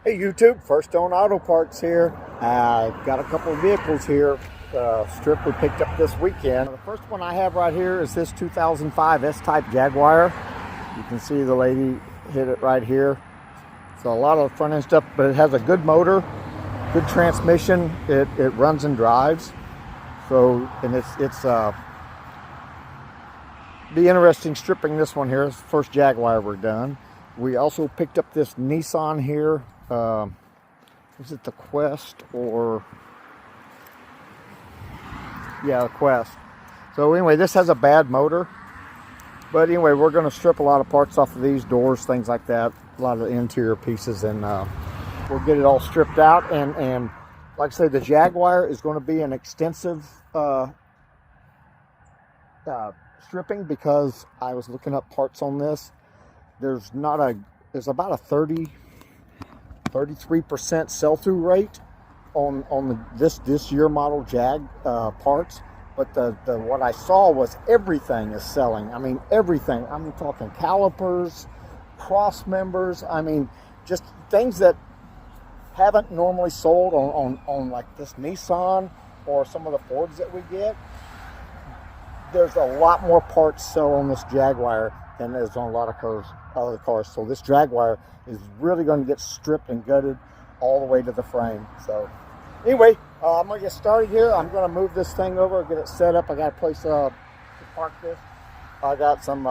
Hey YouTube, First Own Auto Parts here. Got a couple of vehicles here, strip we picked up this weekend. The first one I have right here is this 2005 S-Type Jaguar. You can see the lady hit it right here. So a lot of the front end stuff, but it has a good motor, good transmission. It runs and drives. So, and it's be interesting stripping this one here. It's the first Jaguar we're done. We also picked up this Nissan here. Is it the Quest or... Yeah, the Quest. So anyway, this has a bad motor. But anyway, we're going to strip a lot of parts off of these doors, things like that. A lot of the interior pieces, and we'll get it all stripped out. And like I say, the Jaguar is going to be an extensive stripping, because I was looking up parts on this. There's about a 33% sell-through rate on this year model Jag parts. But the what I saw was everything is selling. I mean, everything. I'm talking calipers, cross members. I mean, just things that haven't normally sold on like this Nissan or some of the Fords that we get. There's a lot more parts sell on this Jaguar than there's on a lot of other cars. So this Jaguar is really going to get stripped and gutted all the way to the frame. So anyway, I'm going to get started here. I'm going to move this thing over, get it set up. I got a place to park this. I got some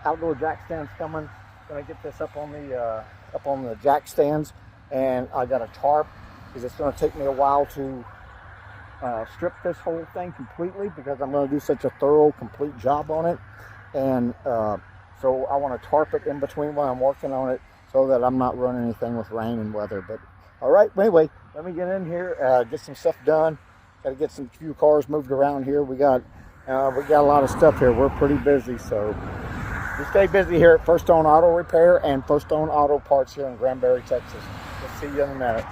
outdoor jack stands coming. Going to get this up on the jack stands, and I got a tarp, because it's going to take me a while to strip this whole thing completely, because I'm going to do such a thorough, complete job on it. And so I want to tarp it in between while I'm working on it, so that I'm not running anything with rain and weather. But all right, anyway, let me get in here, get some stuff done. Got to get some few cars moved around here. We got a lot of stuff here. We're pretty busy, so we stay busy here at First Own Auto Repair and First Own Auto Parts here in Granbury, Texas. We'll see you in a minute.